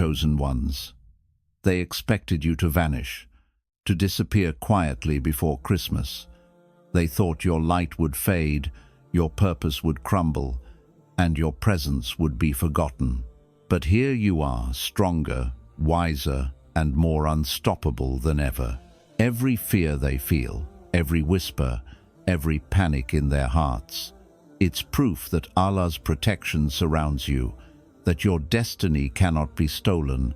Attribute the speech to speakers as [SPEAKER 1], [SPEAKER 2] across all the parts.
[SPEAKER 1] chosen ones. They expected you to vanish, to disappear quietly before Christmas. They thought your light would fade, your purpose would crumble, and your presence would be forgotten. But here you are, stronger, wiser, and more unstoppable than ever. Every fear they feel, every whisper, every panic in their hearts, it's proof that Allah's protection surrounds you, that your destiny cannot be stolen,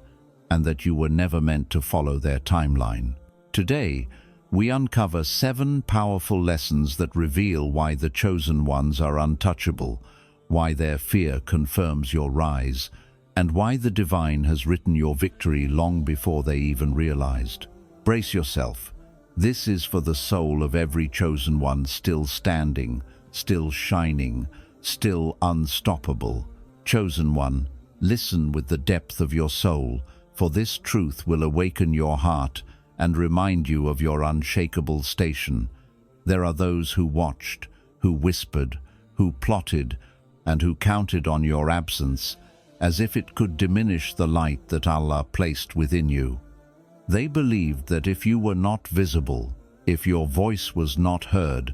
[SPEAKER 1] and that you were never meant to follow their timeline. Today, we uncover 7 powerful lessons that reveal why the chosen ones are untouchable, why their fear confirms your rise, and why the divine has written your victory long before they even realized. Brace yourself. This is for the soul of every chosen one still standing, still shining, still unstoppable. Chosen one, listen with the depth of your soul, for this truth will awaken your heart and remind you of your unshakable station. There are those who watched, who whispered, who plotted, and who counted on your absence, as if it could diminish the light that Allah placed within you. They believed that if you were not visible, if your voice was not heard,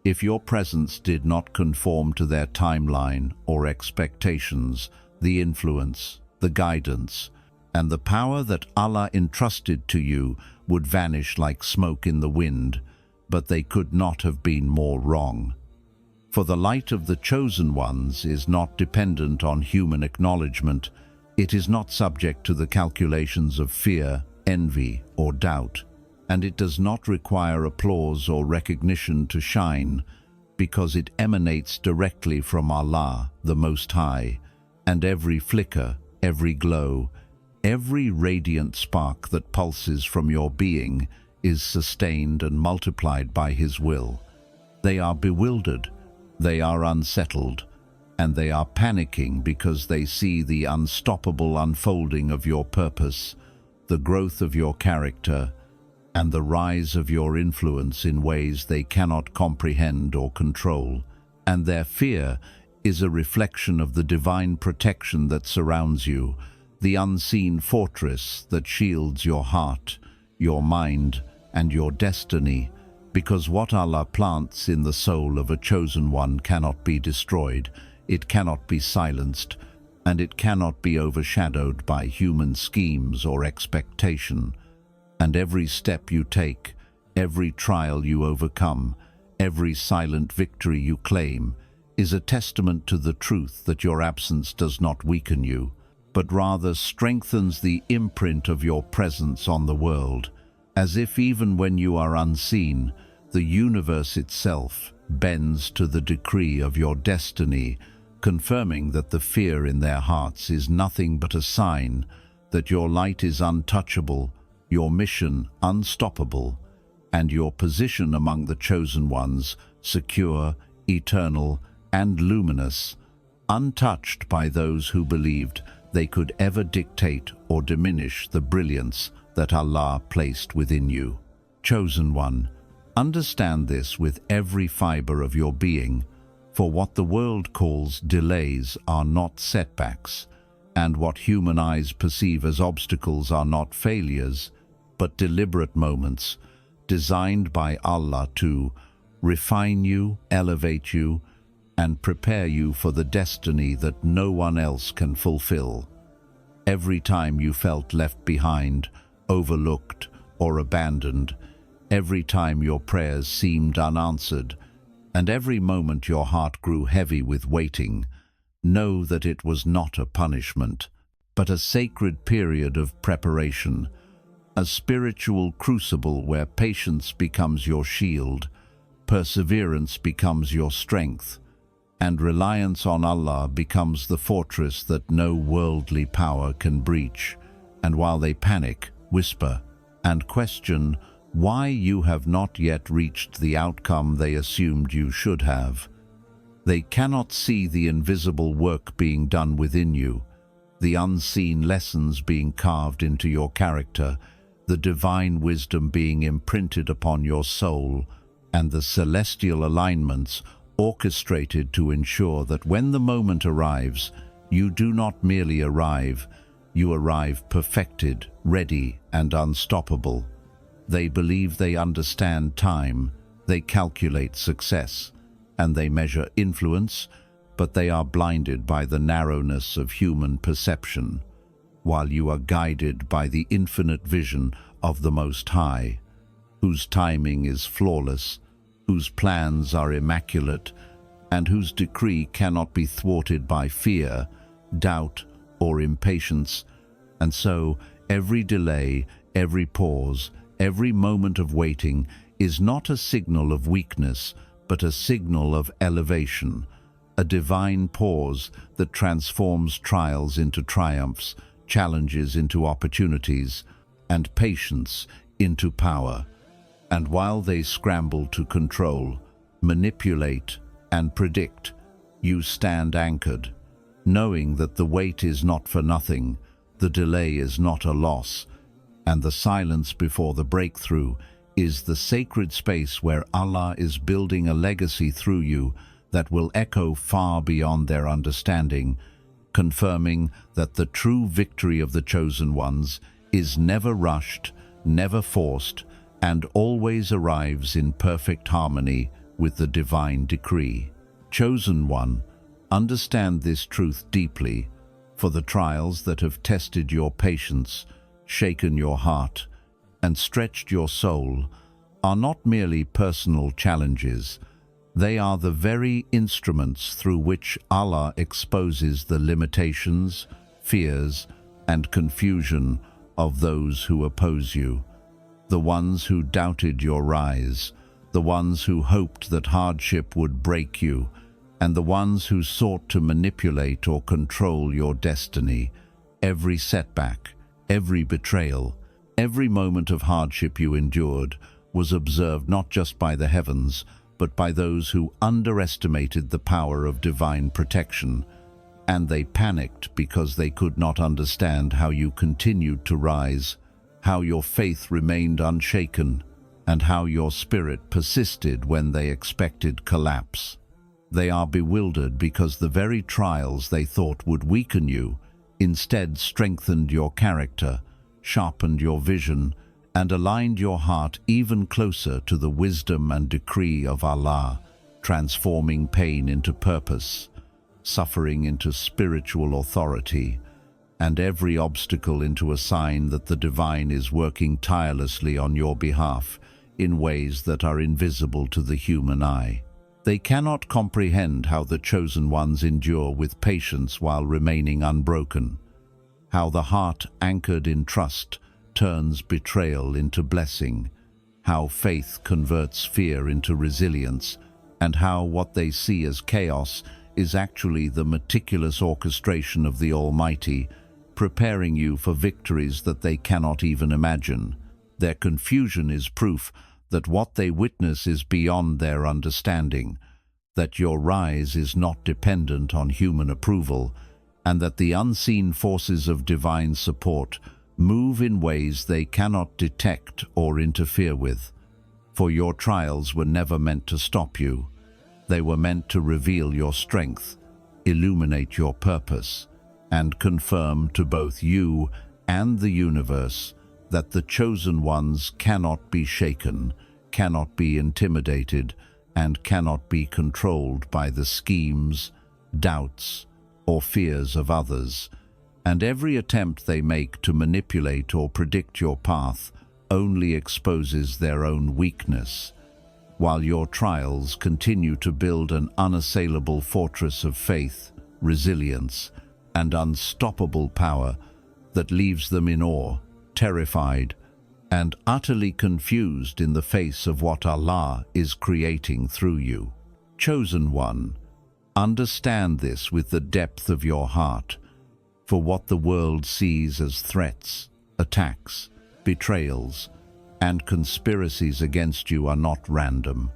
[SPEAKER 1] if your presence did not conform to their timeline or expectations, the influence, the guidance, and the power that Allah entrusted to you would vanish like smoke in the wind, but they could not have been more wrong. For the light of the chosen ones is not dependent on human acknowledgement. It is not subject to the calculations of fear, envy, or doubt, and it does not require applause or recognition to shine, because it emanates directly from Allah, the Most High, and every flicker, every glow, every radiant spark that pulses from your being is sustained and multiplied by His will. They are bewildered, they are unsettled, and they are panicking because they see the unstoppable unfolding of your purpose, the growth of your character, and the rise of your influence in ways they cannot comprehend or control. And their fear is a reflection of the divine protection that surrounds you, the unseen fortress that shields your heart, your mind, and your destiny, because what Allah plants in the soul of a chosen one cannot be destroyed, it cannot be silenced, and it cannot be overshadowed by human schemes or expectation. And every step you take, every trial you overcome, every silent victory you claim, is a testament to the truth that your absence does not weaken you, but rather strengthens the imprint of your presence on the world, as if even when you are unseen, the universe itself bends to the decree of your destiny, confirming that the fear in their hearts is nothing but a sign that your light is untouchable, your mission unstoppable, and your position among the chosen ones secure, eternal, and luminous, untouched by those who believed they could ever dictate or diminish the brilliance that Allah placed within you. Chosen one, understand this with every fiber of your being, for what the world calls delays are not setbacks, and what human eyes perceive as obstacles are not failures, but deliberate moments designed by Allah to refine you, elevate you, and prepare you for the destiny that no one else can fulfill. Every time you felt left behind, overlooked, or abandoned, every time your prayers seemed unanswered, and every moment your heart grew heavy with waiting, know that it was not a punishment, but a sacred period of preparation, a spiritual crucible where patience becomes your shield, perseverance becomes your strength, and reliance on Allah becomes the fortress that no worldly power can breach. And while they panic, whisper, and question why you have not yet reached the outcome they assumed you should have, they cannot see the invisible work being done within you, the unseen lessons being carved into your character, the divine wisdom being imprinted upon your soul, and the celestial alignments orchestrated to ensure that when the moment arrives, you do not merely arrive, You arrive perfected, ready, and unstoppable. They believe they understand time, they calculate success, and they measure influence, but they are blinded by the narrowness of human perception, while you are guided by the infinite vision of the Most High, whose timing is flawless, whose plans are immaculate, and whose decree cannot be thwarted by fear, doubt, or impatience. And so, every delay, every pause, every moment of waiting is not a signal of weakness, but a signal of elevation, a divine pause that transforms trials into triumphs, challenges into opportunities, and patience into power. And while they scramble to control, manipulate, and predict, you stand anchored, knowing that the wait is not for nothing, the delay is not a loss, and the silence before the breakthrough is the sacred space where Allah is building a legacy through you that will echo far beyond their understanding, confirming that the true victory of the chosen ones is never rushed, never forced, and always arrives in perfect harmony with the divine decree. Chosen one, understand this truth deeply, for the trials that have tested your patience, shaken your heart, and stretched your soul are not merely personal challenges. They are the very instruments through which Allah exposes the limitations, fears, and confusion of those who oppose you, the ones who doubted your rise, the ones who hoped that hardship would break you, and the ones who sought to manipulate or control your destiny. Every setback, every betrayal, every moment of hardship you endured was observed not just by the heavens, but by those who underestimated the power of divine protection, and they panicked because they could not understand how you continued to rise, how your faith remained unshaken, and how your spirit persisted when they expected collapse. They are bewildered because the very trials they thought would weaken you instead strengthened your character, sharpened your vision, and aligned your heart even closer to the wisdom and decree of Allah, transforming pain into purpose, suffering into spiritual authority, and every obstacle into a sign that the divine is working tirelessly on your behalf in ways that are invisible to the human eye. They cannot comprehend how the chosen ones endure with patience while remaining unbroken, how the heart anchored in trust turns betrayal into blessing, how faith converts fear into resilience, and how what they see as chaos is actually the meticulous orchestration of the Almighty, preparing you for victories that they cannot even imagine. Their confusion is proof that what they witness is beyond their understanding, that your rise is not dependent on human approval, and that the unseen forces of divine support move in ways they cannot detect or interfere with. For your trials were never meant to stop you. They were meant to reveal your strength, illuminate your purpose, and confirm to both you and the universe that the chosen ones cannot be shaken, cannot be intimidated, and cannot be controlled by the schemes, doubts, or fears of others. And every attempt they make to manipulate or predict your path only exposes their own weakness, while your trials continue to build an unassailable fortress of faith, resilience, and unstoppable power that leaves them in awe, terrified, and utterly confused in the face of what Allah is creating through you. Chosen one, understand this with the depth of your heart, for what the world sees as threats, attacks, betrayals, and conspiracies against you are not random.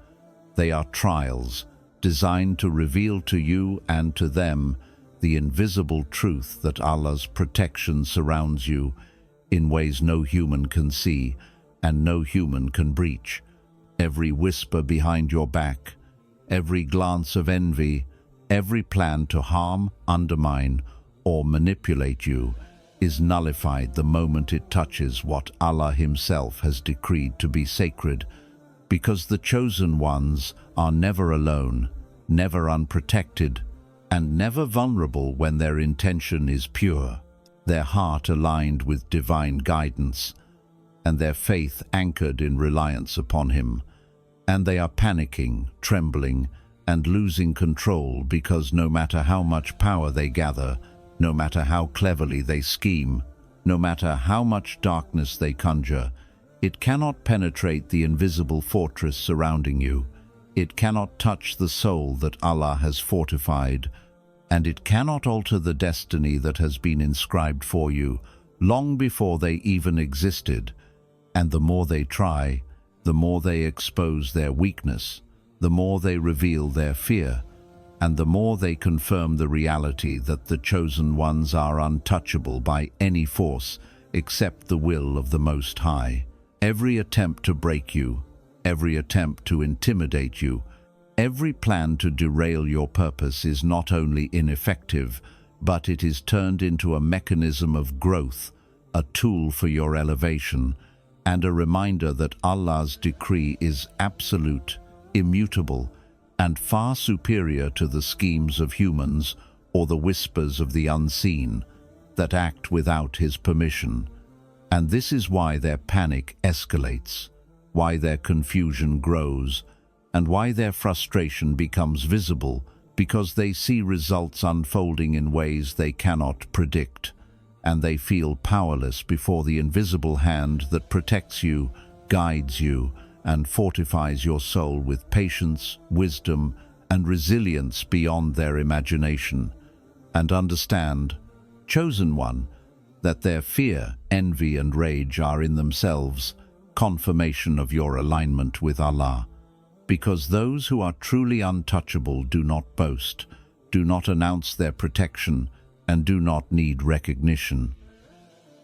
[SPEAKER 1] They are trials designed to reveal to you and to them the invisible truth that Allah's protection surrounds you in ways no human can see and no human can breach. Every whisper behind your back, every glance of envy, every plan to harm, undermine, or manipulate you is nullified the moment it touches what Allah Himself has decreed to be sacred, because the chosen ones are never alone, never unprotected, and never vulnerable when their intention is pure, their heart aligned with divine guidance, and their faith anchored in reliance upon Him. And they are panicking, trembling, and losing control because no matter how much power they gather, no matter how cleverly they scheme, no matter how much darkness they conjure, it cannot penetrate the invisible fortress surrounding you. It cannot touch the soul that Allah has fortified, and it cannot alter the destiny that has been inscribed for you long before they even existed. And the more they try, the more they expose their weakness, the more they reveal their fear, and the more they confirm the reality that the chosen ones are untouchable by any force except the will of the Most High. Every attempt to break you, every attempt to intimidate you, every plan to derail your purpose is not only ineffective, but it is turned into a mechanism of growth, a tool for your elevation, and a reminder that Allah's decree is absolute, immutable, and far superior to the schemes of humans or the whispers of the unseen that act without His permission. And this is why their panic escalates, why their confusion grows, and why their frustration becomes visible, because they see results unfolding in ways they cannot predict, and they feel powerless before the invisible hand that protects you, guides you, and fortifies your soul with patience, wisdom, and resilience beyond their imagination. And understand, chosen one, that their fear, envy, and rage are in themselves confirmation of your alignment with Allah, because those who are truly untouchable do not boast, do not announce their protection, and do not need recognition.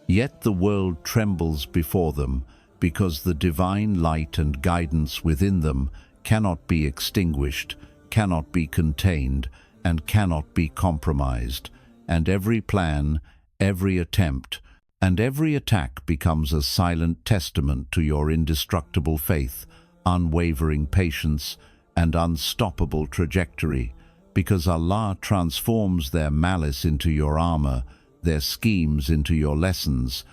[SPEAKER 1] Yet the world trembles before them, because the divine light and guidance within them cannot be extinguished, cannot be contained, and cannot be compromised, and every plan, every attempt, and every attack becomes a silent testament to your indestructible faith, unwavering patience, and unstoppable trajectory, because Allah transforms their malice into your armor, their schemes into your lessons,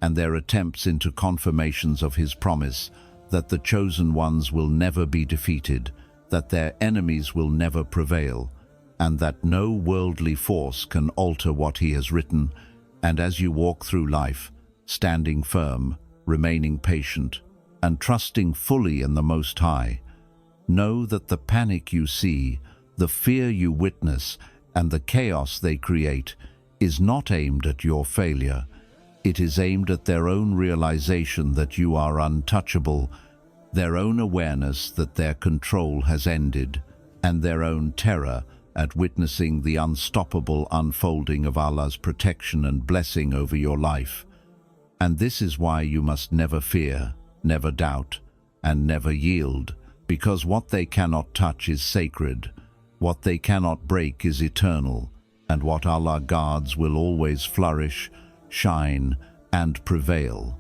[SPEAKER 1] and their attempts into confirmations of His promise that the chosen ones will never be defeated, that their enemies will never prevail, and that no worldly force can alter what He has written. And as you walk through life, standing firm, remaining patient, and trusting fully in the Most High, know that the panic you see, the fear you witness, and the chaos they create is not aimed at your failure. It is aimed at their own realization that you are untouchable, their own awareness that their control has ended, and their own terror at witnessing the unstoppable unfolding of Allah's protection and blessing over your life. And this is why you must never fear, never doubt, and never yield, because what they cannot touch is sacred, what they cannot break is eternal, and what Allah guards will always flourish, shine, and prevail,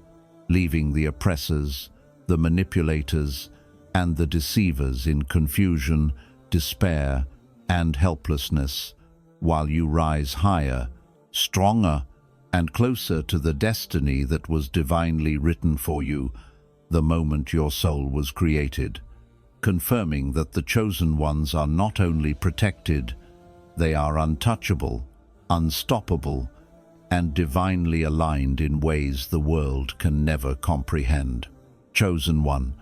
[SPEAKER 1] leaving the oppressors, the manipulators, and the deceivers in confusion, despair, and helplessness, while you rise higher, stronger, and closer to the destiny that was divinely written for you the moment your soul was created, confirming that the chosen ones are not only protected, they are untouchable, unstoppable, and divinely aligned in ways the world can never comprehend. Chosen one,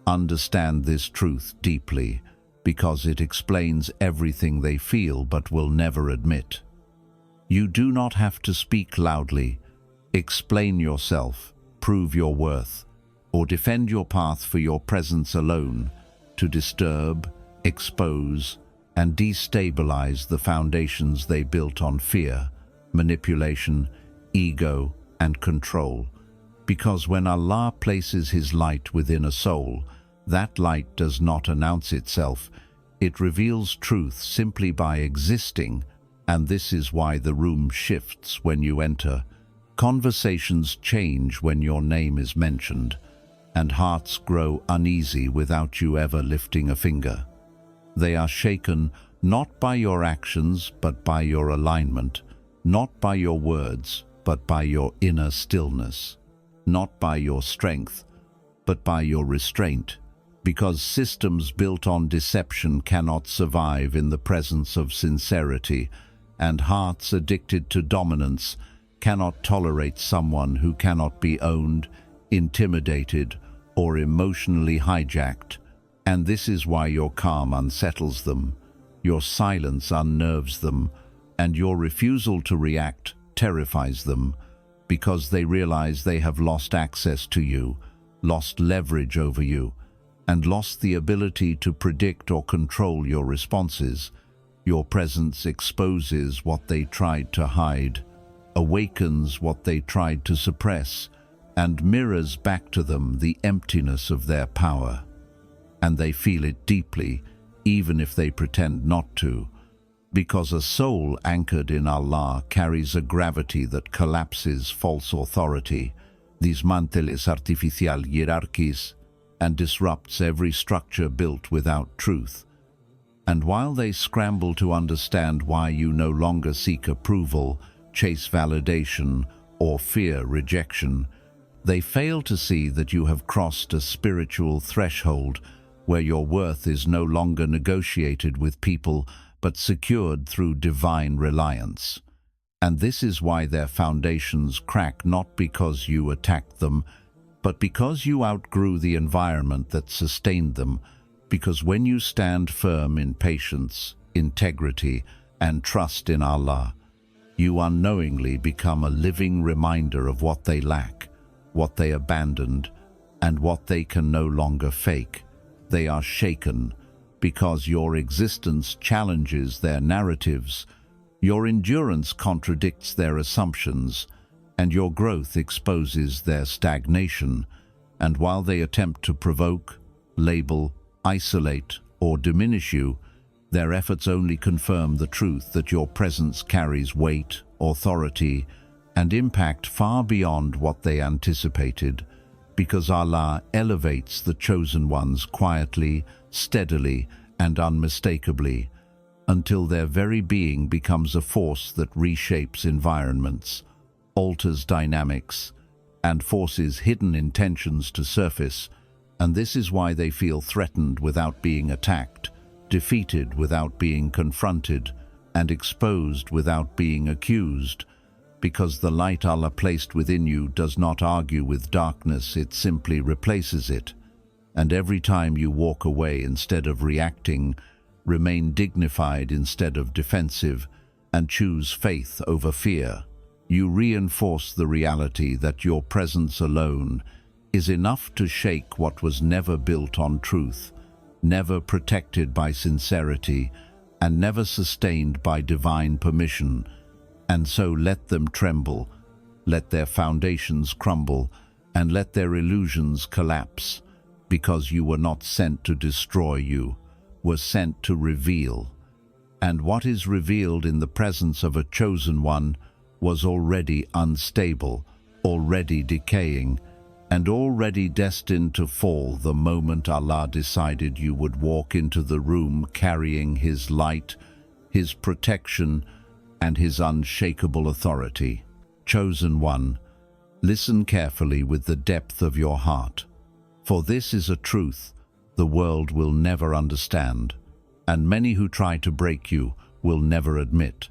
[SPEAKER 1] understand this truth deeply, because it explains everything they feel but will never admit. You do not have to speak loudly, explain yourself, prove your worth, or defend your path for your presence alone to disturb, expose, and destabilize the foundations they built on fear, manipulation, ego, and control. Because when Allah places His light within a soul, that light does not announce itself. It reveals truth simply by existing, and this is why the room shifts when you enter. Conversations change when your name is mentioned, and hearts grow uneasy without you ever lifting a finger. They are shaken not by your actions but by your alignment, not by your words but by your inner stillness, not by your strength but by your restraint, because systems built on deception cannot survive in the presence of sincerity, and hearts addicted to dominance cannot tolerate someone who cannot be owned, intimidated, or emotionally hijacked. And this is why your calm unsettles them, your silence unnerves them, and your refusal to react terrifies them, because they realize they have lost access to you, lost leverage over you, and lost the ability to predict or control your responses. Your presence exposes what they tried to hide, awakens what they tried to suppress, and mirrors back to them the emptiness of their power. And they feel it deeply, even if they pretend not to, because a soul anchored in Allah carries a gravity that collapses false authority, desmanteles artificial hierarchies, and disrupts every structure built without truth. And while they scramble to understand why you no longer seek approval, chase validation, or fear rejection, they fail to see that you have crossed a spiritual threshold where your worth is no longer negotiated with people but secured through divine reliance. And this is why their foundations crack, not because you attacked them, but because you outgrew the environment that sustained them, because when you stand firm in patience, integrity, and trust in Allah, you unknowingly become a living reminder of what they lack, what they abandoned, and what they can no longer fake. They are shaken because your existence challenges their narratives, your endurance contradicts their assumptions, and your growth exposes their stagnation. And while they attempt to provoke, label, isolate, or diminish you, their efforts only confirm the truth that your presence carries weight, authority, and impact far beyond what they anticipated, because Allah elevates the chosen ones quietly, steadily, and unmistakably, until their very being becomes a force that reshapes environments, alters dynamics, and forces hidden intentions to surface. And this is why they feel threatened without being attacked, defeated without being confronted, and exposed without being accused, because the light Allah placed within you does not argue with darkness, it simply replaces it. And every time you walk away instead of reacting, remain dignified instead of defensive, and choose faith over fear, you reinforce the reality that your presence alone is enough to shake what was never built on truth, never protected by sincerity, and never sustained by divine permission. And so let them tremble, let their foundations crumble, and let their illusions collapse, because you were not sent to destroy, you were sent to reveal. And what is revealed in the presence of a chosen one was already unstable, already decaying, and already destined to fall the moment Allah decided you would walk into the room carrying His light, His protection, and His unshakable authority. Chosen one, listen carefully with the depth of your heart, for this is a truth the world will never understand, and many who try to break you will never admit.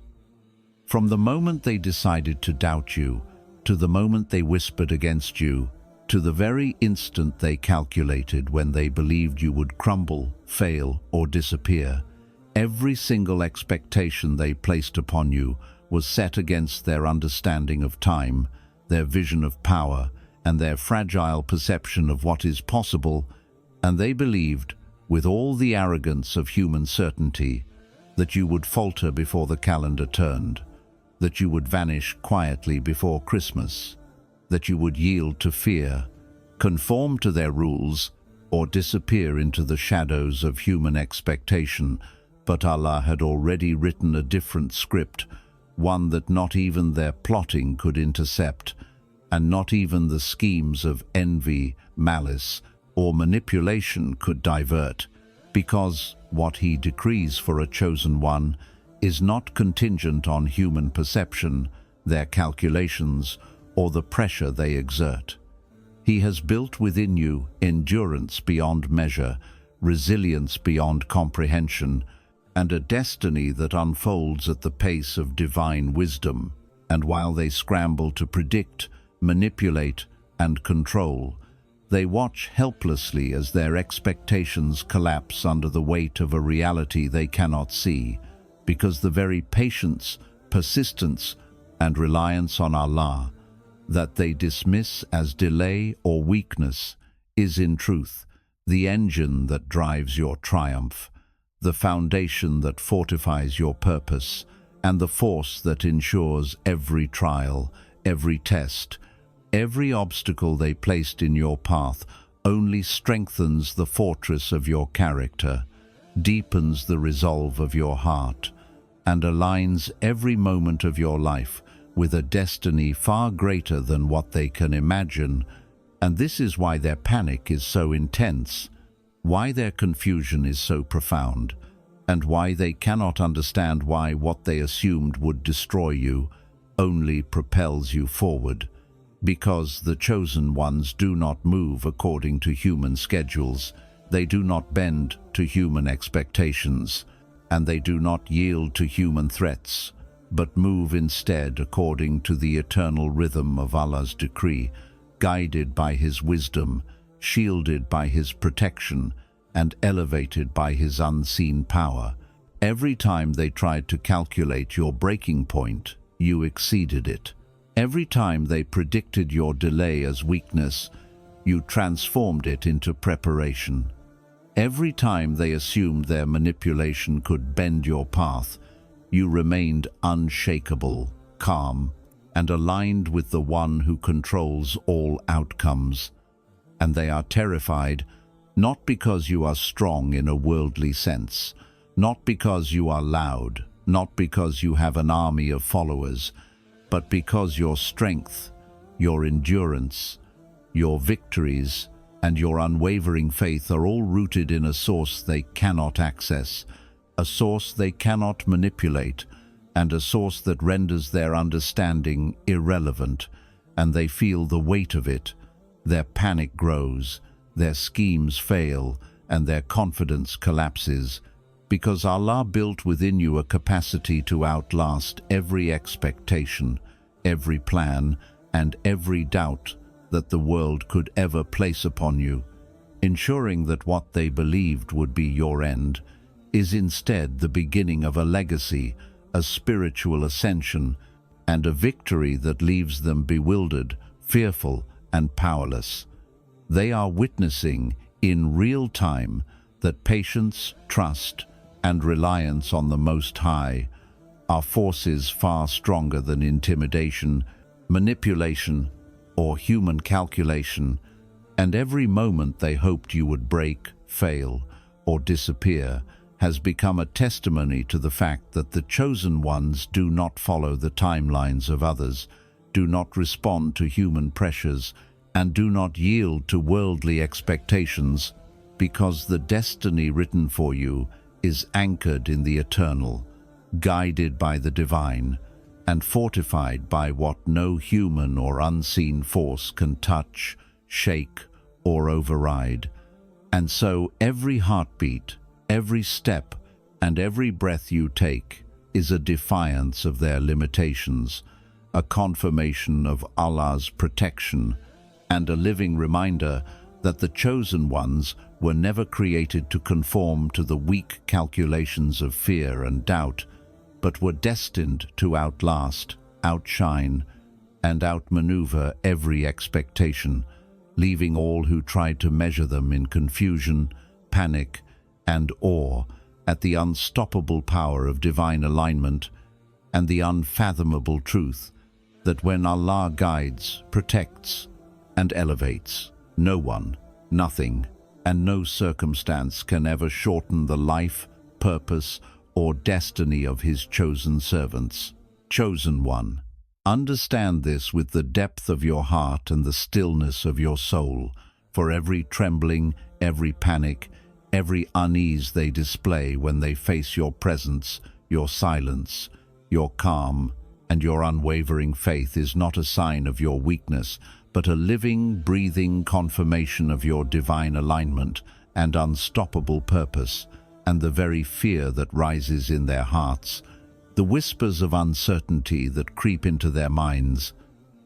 [SPEAKER 1] From the moment they decided to doubt you, to the moment they whispered against you, to the very instant they calculated when they believed you would crumble, fail, or disappear, every single expectation they placed upon you was set against their understanding of time, their vision of power, and their fragile perception of what is possible, and they believed, with all the arrogance of human certainty, that you would falter before the calendar turned, that you would vanish quietly before Christmas, that you would yield to fear, conform to their rules, or disappear into the shadows of human expectation. But Allah had already written a different script, one that not even their plotting could intercept, and not even the schemes of envy, malice, or manipulation could divert, because what he decrees for a chosen one is not contingent on human perception, their calculations, or the pressure they exert. He has built within you endurance beyond measure, resilience beyond comprehension, and a destiny that unfolds at the pace of divine wisdom. And while they scramble to predict, manipulate, and control, they watch helplessly as their expectations collapse under the weight of a reality they cannot see, because the very patience, persistence, and reliance on Allah that they dismiss as delay or weakness is in truth the engine that drives your triumph, the foundation that fortifies your purpose, and the force that ensures every trial, every test, every obstacle they placed in your path only strengthens the fortress of your character, deepens the resolve of your heart, and aligns every moment of your life with a destiny far greater than what they can imagine. And this is why their panic is so intense, why their confusion is so profound, and why they cannot understand why what they assumed would destroy you only propels you forward. Because the chosen ones do not move according to human schedules, they do not bend to human expectations, and they do not yield to human threats, but move instead according to the eternal rhythm of Allah's decree, guided by His wisdom, shielded by His protection, and elevated by His unseen power. Every time they tried to calculate your breaking point, you exceeded it. Every time they predicted your delay as weakness, you transformed it into preparation. Every time they assumed their manipulation could bend your path, you remained unshakable, calm, and aligned with the one who controls all outcomes. And they are terrified, not because you are strong in a worldly sense, not because you are loud, not because you have an army of followers, but because your strength, your endurance, your victories, and your unwavering faith are all rooted in a source they cannot access, a source they cannot manipulate, and a source that renders their understanding irrelevant, and they feel the weight of it. Their panic grows, their schemes fail, and their confidence collapses, because Allah built within you a capacity to outlast every expectation, every plan, and every doubt that the world could ever place upon you, ensuring that what they believed would be your end is instead the beginning of a legacy, a spiritual ascension, and a victory that leaves them bewildered, fearful, and powerless. They are witnessing in real time that patience, trust, and reliance on the Most High are forces far stronger than intimidation, manipulation, or human calculation, and every moment they hoped you would break, fail, or disappear has become a testimony to the fact that the chosen ones do not follow the timelines of others, do not respond to human pressures, and do not yield to worldly expectations, because the destiny written for you is anchored in the eternal, guided by the divine, and fortified by what no human or unseen force can touch, shake, or override. And so every heartbeat, every step, and every breath you take is a defiance of their limitations, a confirmation of Allah's protection, and a living reminder that the chosen ones were never created to conform to the weak calculations of fear and doubt, but were destined to outlast, outshine, and outmaneuver every expectation, leaving all who tried to measure them in confusion, panic, and awe at the unstoppable power of divine alignment and the unfathomable truth that when Allah guides, protects, and elevates, no one, nothing, and no circumstance can ever shorten the life, purpose, or destiny of His chosen servants. Chosen one, Understand this with the depth of your heart and the stillness of your soul, for every trembling, every panic, every unease they display when they face your presence, your silence, your calm, and your unwavering faith is not a sign of your weakness, but a living, breathing confirmation of your divine alignment and unstoppable purpose, and the very fear that rises in their hearts, the whispers of uncertainty that creep into their minds,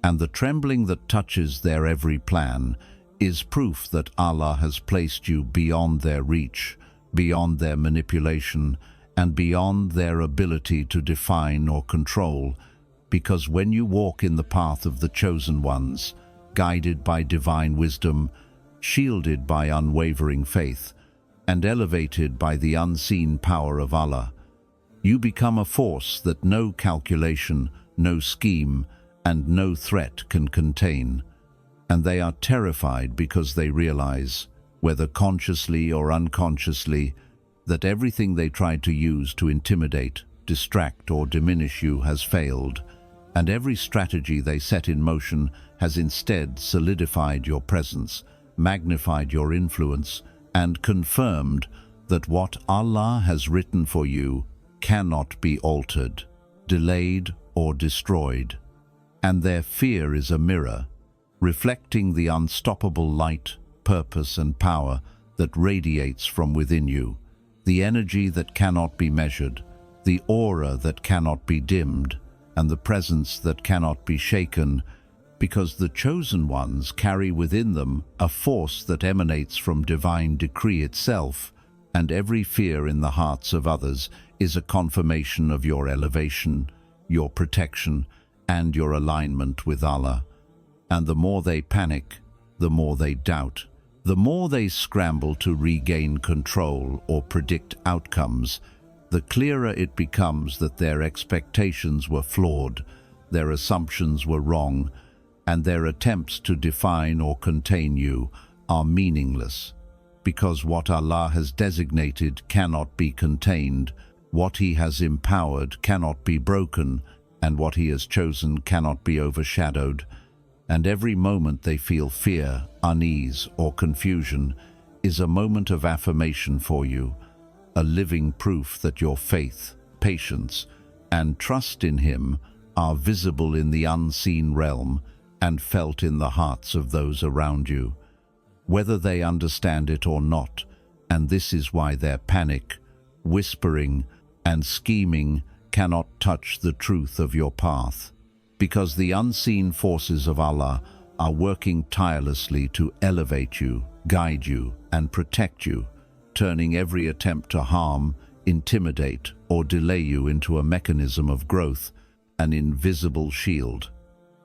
[SPEAKER 1] and the trembling that touches their every plan, is proof that Allah has placed you beyond their reach, beyond their manipulation, and beyond their ability to define or control, because when you walk in the path of the chosen ones, guided by divine wisdom, shielded by unwavering faith, and elevated by the unseen power of Allah, you become a force that no calculation, no scheme, and no threat can contain. And they are terrified because they realize, whether consciously or unconsciously, that everything they tried to use to intimidate, distract, or diminish you has failed, and every strategy they set in motion has instead solidified your presence, magnified your influence, and confirmed that what Allah has written for you cannot be altered, delayed, or destroyed. And their fear is a mirror, reflecting the unstoppable light, purpose, and power that radiates from within you, the energy that cannot be measured, the aura that cannot be dimmed, and the presence that cannot be shaken, because the chosen ones carry within them a force that emanates from divine decree itself, and every fear in the hearts of others is a confirmation of your elevation, your protection, and your alignment with Allah. And the more they panic, the more they doubt, the more they scramble to regain control or predict outcomes, the clearer it becomes that their expectations were flawed, their assumptions were wrong, and their attempts to define or contain you are meaningless, because what Allah has designated cannot be contained, what He has empowered cannot be broken, and what He has chosen cannot be overshadowed. And every moment they feel fear, unease, or confusion is a moment of affirmation for you, a living proof that your faith, patience, and trust in Him are visible in the unseen realm and felt in the hearts of those around you, whether they understand it or not. And this is why their panic, whispering, and scheming cannot touch the truth of your path, because the unseen forces of Allah are working tirelessly to elevate you, guide you, and protect you, turning every attempt to harm, intimidate, or delay you into a mechanism of growth, an invisible shield,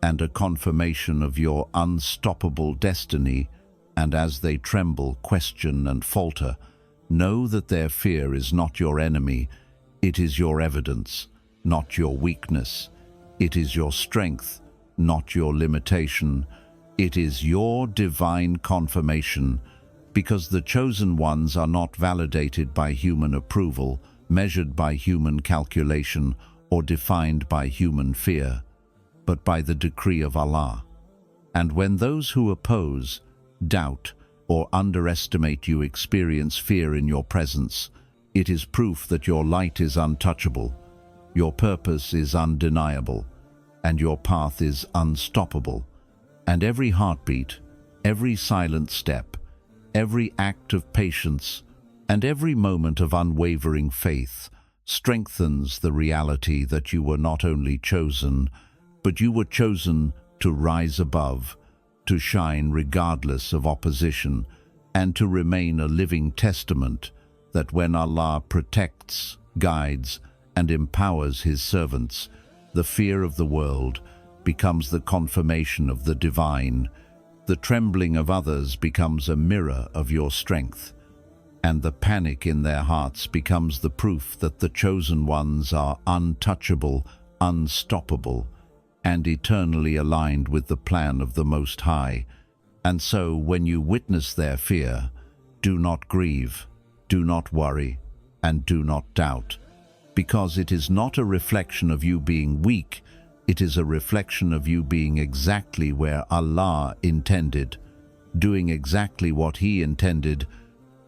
[SPEAKER 1] and a confirmation of your unstoppable destiny. And as they tremble, question, and falter, know that their fear is not your enemy. It is your evidence, not your weakness. It is your strength, not your limitation. It is your divine confirmation, because the chosen ones are not validated by human approval, measured by human calculation, or defined by human fear, but by the decree of Allah. And when those who oppose, doubt, or underestimate you experience fear in your presence, it is proof that your light is untouchable, your purpose is undeniable, and your path is unstoppable. And every heartbeat, every silent step, every act of patience, and every moment of unwavering faith strengthens the reality that you were not only chosen, but you were chosen to rise above, to shine regardless of opposition, and to remain a living testament that when Allah protects, guides, and empowers His servants, the fear of the world becomes the confirmation of the divine, the trembling of others becomes a mirror of your strength, and the panic in their hearts becomes the proof that the chosen ones are untouchable, unstoppable, and eternally aligned with the plan of the Most High. And so, when you witness their fear, do not grieve, do not worry, and do not doubt, because it is not a reflection of you being weak, It is a reflection of you being exactly where Allah intended, doing exactly what He intended,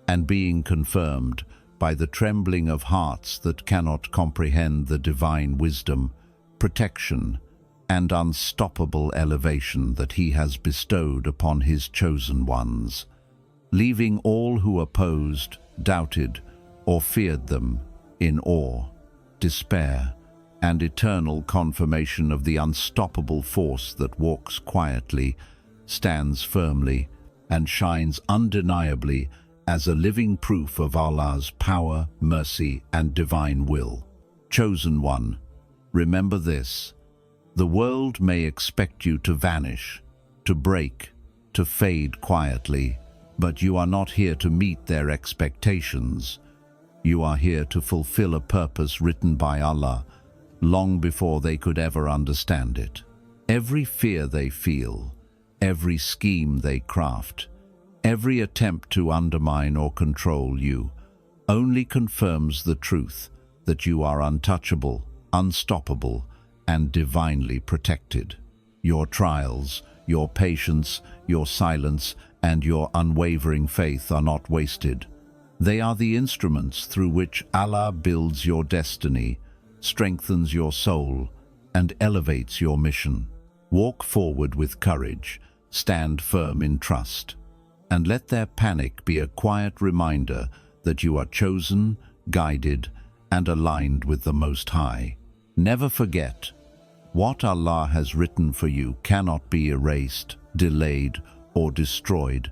[SPEAKER 1] and being confirmed by the trembling of hearts that cannot comprehend the divine wisdom, protection, and unstoppable elevation that He has bestowed upon His chosen ones, leaving all who opposed, doubted, or feared them in awe, despair, and eternal confirmation of the unstoppable force that walks quietly, stands firmly, and shines undeniably as a living proof of Allah's power, mercy, and divine will. Chosen one, remember this: the world may expect you to vanish, to break, to fade quietly, but you are not here to meet their expectations. You are here to fulfill a purpose written by Allah long before they could ever understand it. Every fear they feel, every scheme they craft, every attempt to undermine or control you only confirms the truth that you are untouchable, unstoppable, and divinely protected. Your trials, your patience, your silence, and your unwavering faith are not wasted. They are the instruments through which Allah builds your destiny, strengthens your soul, and elevates your mission. Walk forward with courage, stand firm in trust, and let their panic be a quiet reminder that you are chosen, guided, and aligned with the Most High. Never forget, what Allah has written for you cannot be erased, delayed, or destroyed,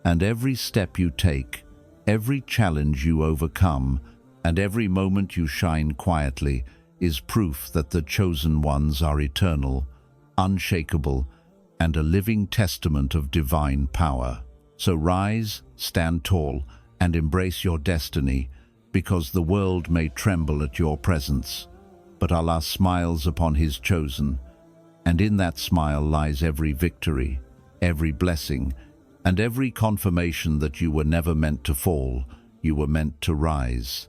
[SPEAKER 1] and every step you take, every challenge you overcome, and every moment you shine quietly is proof that the chosen ones are eternal, unshakable, and a living testament of divine power. So rise, stand tall, and embrace your destiny, because the world may tremble at your presence, but Allah smiles upon His chosen, and in that smile lies every victory, every blessing, and every confirmation that you were never meant to fall, you were meant to rise.